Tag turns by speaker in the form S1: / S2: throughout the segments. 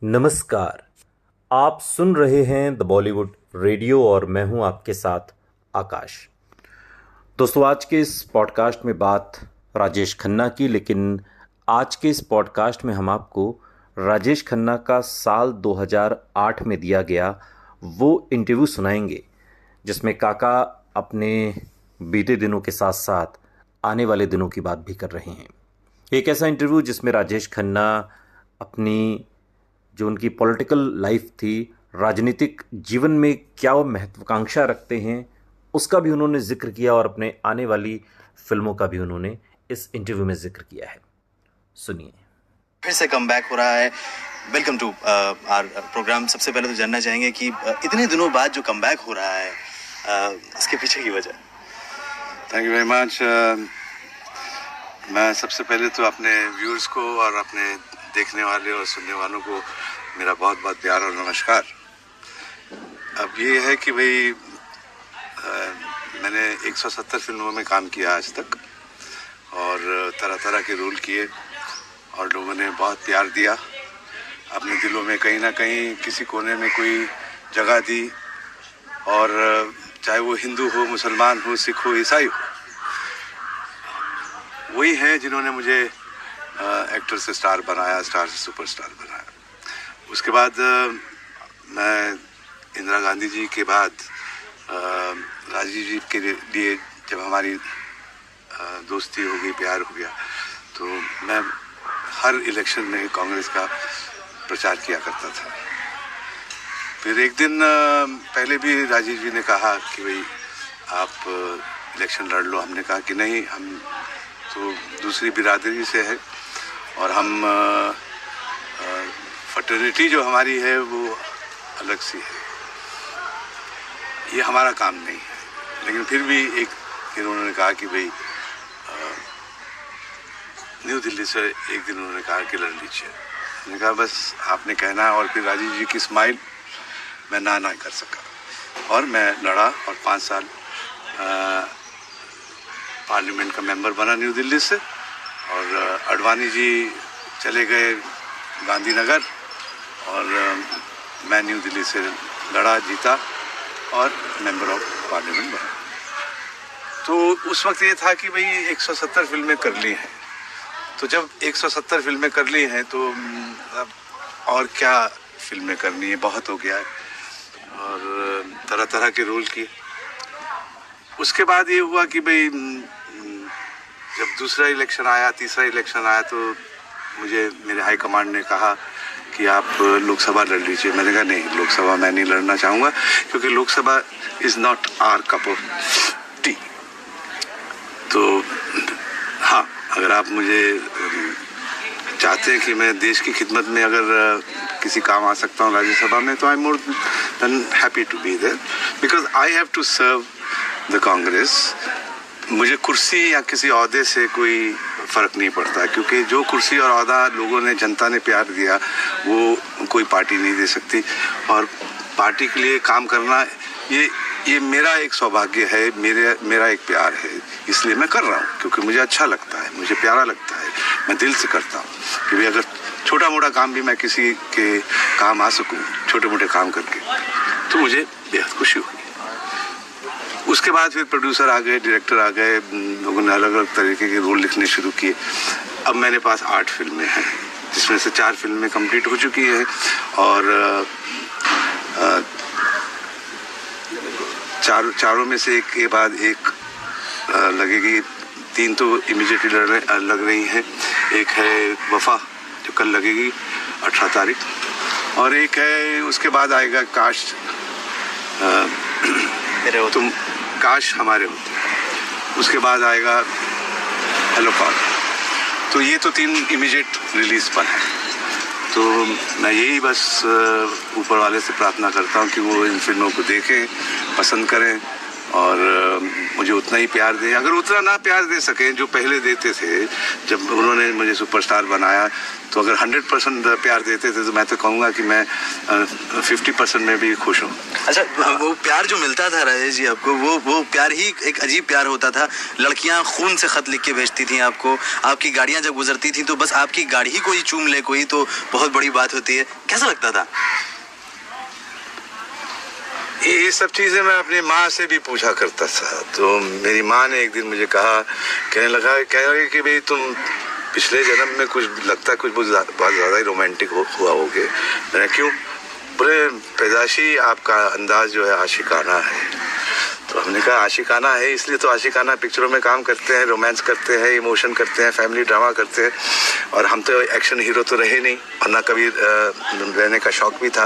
S1: नमस्कार। आप सुन रहे हैं द बॉलीवुड रेडियो और मैं हूं आपके साथ आकाश। दोस्तों, आज के इस पॉडकास्ट में बात राजेश खन्ना की, लेकिन आज के इस पॉडकास्ट में हम आपको राजेश खन्ना का साल 2008 में दिया गया वो इंटरव्यू सुनाएंगे जिसमें काका अपने बीते दिनों के साथ साथ आने वाले दिनों की बात भी कर रहे हैं। एक ऐसा इंटरव्यू जिसमें राजेश खन्ना अपनी जो उनकी पॉलिटिकल लाइफ थी, राजनीतिक जीवन में क्या वो महत्वाकांक्षा रखते हैं, उसका भी उन्होंने जिक्र किया और अपने आने वाली फिल्मों का भी उन्होंने इस इंटरव्यू में जिक्र किया है। सुनिए।
S2: फिर से कम बैक हो रहा है। Welcome to our program. सबसे पहले तो जानना चाहेंगे कि इतने दिनों बाद जो कम बैक हो रहा है इसके पीछे की वजह।
S3: Thank you very much. मैं सबसे पहले तो अपने व्यूअर्स को और अपने देखने वाले और सुनने वालों को मेरा बहुत बहुत प्यार और नमस्कार। अब ये है कि भाई मैंने 170 फिल्मों में काम किया आज तक और तरह तरह के रोल किए और लोगों ने बहुत प्यार दिया, अपने दिलों में कहीं ना कहीं किसी कोने में कोई जगह दी। और चाहे वो हिंदू हो, मुसलमान हो, सिख हो, ईसाई हो, वही हैं जिन्होंने मुझे एक्टर से स्टार बनाया, स्टार से सुपरस्टार बनाया। उसके बाद मैं इंदिरा गांधी जी के बाद राजीव जी के लिए जब हमारी दोस्ती हो गई, प्यार हो गया, तो मैं हर इलेक्शन में कांग्रेस का प्रचार किया करता था। फिर एक दिन पहले भी राजीव जी ने कहा कि भाई आप इलेक्शन लड़ लो। हमने कहा कि नहीं, हम तो दूसरी बिरादरी से है और हम फटर्निटी जो हमारी है वो अलग सी है, ये हमारा काम नहीं है। लेकिन फिर भी एक दिन उन्होंने कहा कि भाई न्यू दिल्ली से एक दिन उन्होंने कहा कि लड़ लीजिए। मैंने कहा बस आपने कहना है। और फिर राजीव जी की स्माइल मैं ना कर सका और मैं लड़ा और 5 साल पार्लियामेंट का मेंबर बना न्यू दिल्ली से। और अडवाणी जी चले गए गांधीनगर और मैं न्यू दिल्ली से लड़ा, जीता और मेंबर ऑफ पार्लियामेंट बना। तो उस वक्त ये था कि भाई 170 फिल्में कर ली हैं, तो जब 170 फिल्में कर ली हैं तो अब और क्या फिल्में करनी है, बहुत हो गया है। और तरह तरह के रोल किए। उसके बाद ये हुआ कि भाई जब दूसरा इलेक्शन आया, तीसरा इलेक्शन आया, तो मुझे मेरे हाई कमांड ने कहा कि आप लोकसभा लड़ लीजिए। मैंने कहा नहीं, लोकसभा मैं नहीं लड़ना चाहूँगा, क्योंकि Lok Sabha is not our cup of tea. तो हाँ, अगर आप मुझे चाहते हैं कि मैं देश की खिदमत में अगर किसी काम आ सकता हूँ राज्यसभा में, तो I am more than happy to be there, because I have to serve the Congress. मुझे कुर्सी या किसी ओहदे से कोई फ़र्क नहीं पड़ता, क्योंकि जो कुर्सी और ओहदा लोगों ने, जनता ने प्यार दिया, वो कोई पार्टी नहीं दे सकती। और पार्टी के लिए काम करना ये मेरा एक सौभाग्य है, मेरा एक प्यार है, इसलिए मैं कर रहा हूँ, क्योंकि मुझे अच्छा लगता है, मुझे प्यारा लगता है, मैं दिल से करता हूँ कि भाई अगर छोटा मोटा काम भी मैं किसी के काम आ सकूँ, छोटे मोटे काम करके, तो मुझे बेहद खुशी हुई। उसके बाद फिर प्रोड्यूसर आ गए, डायरेक्टर आ गए, लोगों ने अलग अलग तरीके के रोल लिखने शुरू किए। अब मेरे पास 8 फिल्में हैं, जिसमें से 4 फिल्में कंप्लीट हो चुकी हैं और चारों में से एक के बाद एक लगेगी। 3 तो इमीडिएटली लग रही हैं। एक है वफा जो कल लगेगी 18 तारीख, और एक है उसके बाद आएगा काश तुम काश हमारे होते। उसके बाद आएगा हेलो कॉल। तो ये तो 3 इमीडिएट रिलीज पर है। तो मैं यही बस ऊपर वाले से प्रार्थना करता हूँ कि वो इन फिल्मों को देखें, पसंद करें और मुझे उतना ही प्यार दें। अगर उतना ना प्यार दे सकें जो पहले देते थे जब उन्होंने मुझे सुपरस्टार बनाया, तो अगर 100% प्यार देते थे तो मैं तो कहूँगा कि मैं 50% में भी खुश हूँ।
S2: अच्छा, वो प्यार जो मिलता था राजेश जी आपको, वो प्यार ही एक अजीब प्यार होता था। लड़कियां खून से खत लिख के भेजती थी आपको, आपकी गाड़ियां जब गुजरती थी तो बस आपकी गाड़ी ही कोई चूम ले कोई तो बहुत बड़ी बात होती है। कैसा लगता था?
S3: ये सब चीज़ें मैं अपनी माँ से भी पूछा करता था। तो मेरी माँ ने एक दिन मुझे कहने लगा कि भाई तुम पिछले जन्म में कुछ लगता है कुछ बहुत ज़्यादा ही रोमांटिक हुआ होगे। मैंने क्यों? बोले पैदाशी आपका अंदाज जो है आशिकाना है। तो हमने कहा आशिकाना है इसलिए तो आशिकाना पिक्चरों में काम करते हैं, रोमांस करते हैं, इमोशन करते हैं, फैमिली ड्रामा करते हैं। और हम तो एक्शन हीरो तो रहे नहीं और ना कभी रहने का शौक भी था।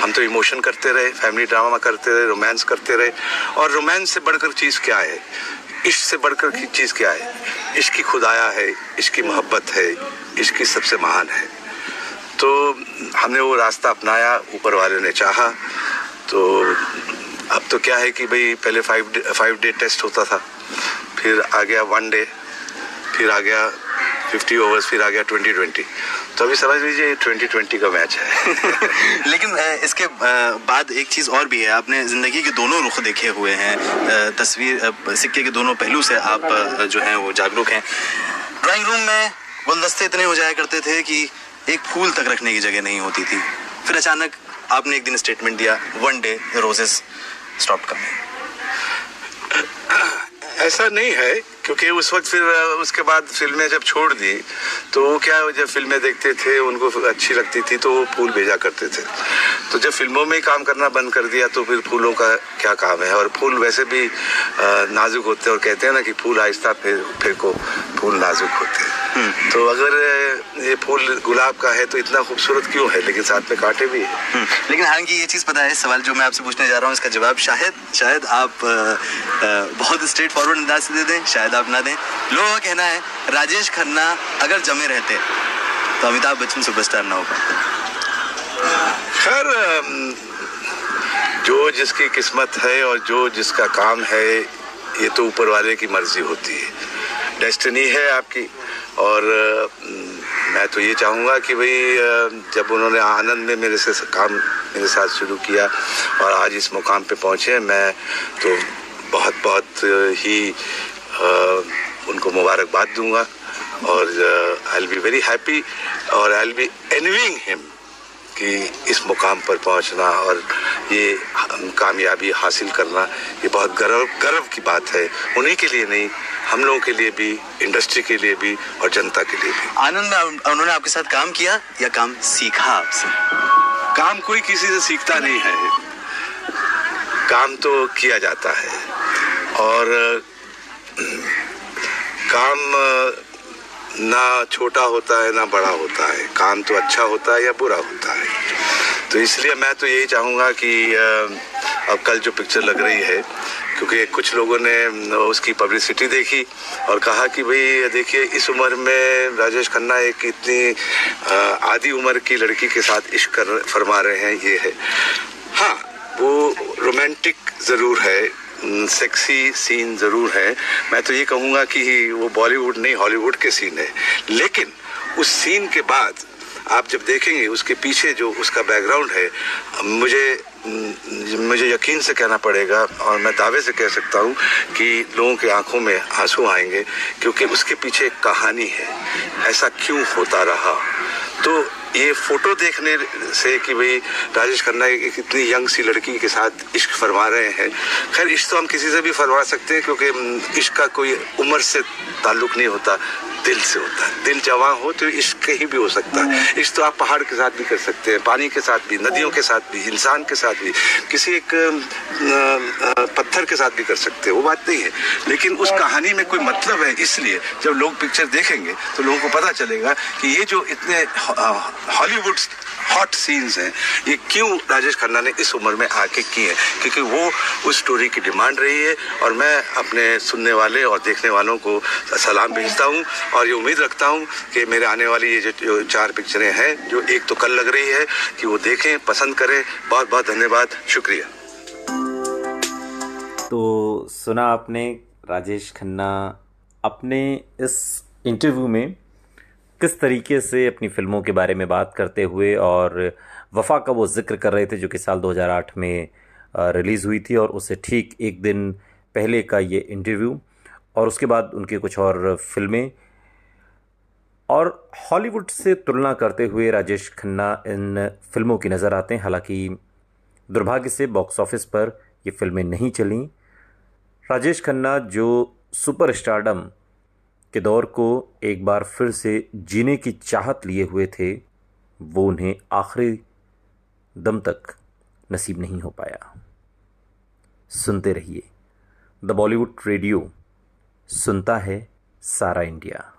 S3: हम तो इमोशन करते रहे, फैमिली ड्रामा करते रहे, रोमांस करते रहे। और रोमांस से बढ़कर चीज़ क्या है, इश्क से बढ़कर की चीज़ क्या है? इश्क की खुदाया है, इश्क की मोहब्बत है, इश्क की सबसे महान है। तो हमने वो रास्ता अपनाया, ऊपर वाले ने चाहा। तो अब तो क्या है कि भाई पहले 5 डे टेस्ट होता था, फिर आ गया 1 डे, फिर आ गया 50 ओवर्स, फिर आ गया 2020। तो अभी समझ लीजिए 2020 का मैच है।
S2: लेकिन इसके बाद एक चीज़ और भी है, आपने ज़िंदगी के दोनों रुख देखे हुए हैं, तस्वीर सिक्के के दोनों पहलू से आप जो हैं वो जागरूक हैं। ड्राइंग रूम में गुलदस्ते इतने हो जाया करते थे कि एक फूल तक रखने की जगह नहीं होती थी। फिर अचानक आपने एक दिन स्टेटमेंट दिया, 1 डे रोजेस स्टॉप कमिंग।
S3: ऐसा नहीं है, क्योंकि उस वक्त फिर उसके बाद फिल्में जब छोड़ दी तो वो क्या, जब फिल्में देखते थे उनको अच्छी लगती थी तो वो फूल भेजा करते थे। तो जब फिल्मों में ही काम करना बंद कर दिया तो फिर फूलों का क्या काम है। और फूल वैसे भी नाजुक होते हैं और कहते हैं ना कि फूल आहिस्ता फेंको फूल नाजुक होते हैं। तो अगर ये फूल गुलाब का है तो इतना खूबसूरत क्यों है, लेकिन साथ में कांटे भी है।
S2: लेकिन हालांकि ये चीज़ पता है, सवाल जो मैं आपसे पूछने जा रहा हूँ इसका जवाब शायद आप बहुत स्ट्रेट फॉरवर्ड अंदाज से दे दें, शायद आप ना दें। लोगों का कहना है राजेश खन्ना अगर जमे रहते तो अमिताभ बच्चन सुपरस्टार ना हो पाते।
S3: खैर, जो जिसकी किस्मत है और जो जिसका काम है ये तो ऊपर वाले की मर्जी होती है, डेस्टिनी है आपकी। और मैं तो ये चाहूँगा कि भाई जब उन्होंने आनंद में मेरे साथ शुरू किया और आज इस मुकाम पे पहुँचे, मैं तो बहुत ही उनको मुबारकबाद दूंगा। और I will be very happy और I will be envying him कि इस मुकाम पर पहुंचना और ये कामयाबी हासिल करना, ये बहुत गर्व की बात है। उन्हीं के लिए नहीं, हम लोगों के लिए भी, इंडस्ट्री के लिए भी और जनता के लिए भी।
S2: आनंद में उन्होंने आपके साथ काम किया या काम सीखा आपसे?
S3: काम कोई किसी से सीखता नहीं है, काम तो किया जाता है। और काम ना छोटा होता है ना बड़ा होता है, काम तो अच्छा होता है या बुरा होता है। तो इसलिए मैं तो यही चाहूँगा कि अब कल जो पिक्चर लग रही है, क्योंकि कुछ लोगों ने उसकी पब्लिसिटी देखी और कहा कि भाई देखिए इस उम्र में राजेश खन्ना एक इतनी आधी उम्र की लड़की के साथ इश्क फरमा रहे हैं, ये है। हाँ, वो रोमांटिक ज़रूर है, सेक्सी सीन ज़रूर है। मैं तो ये कहूँगा कि वो बॉलीवुड नहीं हॉलीवुड के सीन है, लेकिन उस सीन के बाद आप जब देखेंगे उसके पीछे जो उसका बैकग्राउंड है, मुझे यकीन से कहना पड़ेगा और मैं दावे से कह सकता हूँ कि लोगों की आंखों में आंसू आएंगे, क्योंकि उसके पीछे एक कहानी है, ऐसा क्यों होता रहा। तो ये फोटो देखने से कि भाई राजेश खन्ना एक इतनी यंग सी लड़की के साथ इश्क फरमा रहे हैं। खैर, इश्क तो हम किसी से भी फरमा सकते हैं, क्योंकि इश्क का कोई उम्र से ताल्लुक नहीं होता, दिल से होता है। दिल जवां हो तो इश्क कहीं भी हो सकता है। इश्क तो आप पहाड़ के साथ भी कर सकते हैं, पानी के साथ भी, नदियों के साथ भी, इंसान के साथ भी, किसी एक पत्थर के साथ भी कर सकते हैं, वो बात नहीं है। लेकिन उस कहानी में कोई मतलब है, इसलिए जब लोग पिक्चर देखेंगे तो लोगों को पता चलेगा कि ये जो इतने हॉलीवुड हॉट सीन्स हैं, ये क्यों राजेश खन्ना ने इस उम्र में आके किए, क्योंकि वो उस स्टोरी की डिमांड रही है। और मैं अपने सुनने वाले और देखने वालों को सलाम भेजता हूँ और ये उम्मीद रखता हूँ कि मेरे आने वाली ये जो 4 पिक्चरें हैं, जो एक तो कल लग रही है, कि वो देखें, पसंद करें। बहुत बहुत धन्यवाद, शुक्रिया।
S1: तो सुना आपने राजेश खन्ना अपने इस इंटरव्यू में किस तरीके से अपनी फिल्मों के बारे में बात करते हुए और वफा का वो जिक्र कर रहे थे जो कि साल 2008 में रिलीज़ हुई थी, और उससे ठीक एक दिन पहले का ये इंटरव्यू, और उसके बाद उनके कुछ और फिल्में, और हॉलीवुड से तुलना करते हुए राजेश खन्ना इन फिल्मों की नज़र आते हैं। हालांकि दुर्भाग्य से बॉक्स ऑफिस पर ये फिल्में नहीं चलीं। राजेश खन्ना जो सुपर स्टारडम के दौर को एक बार फिर से जीने की चाहत लिए हुए थे, वो उन्हें आखिरी दम तक नसीब नहीं हो पाया। सुनते रहिए द बॉलीवुड रेडियो, सुनता है सारा इंडिया।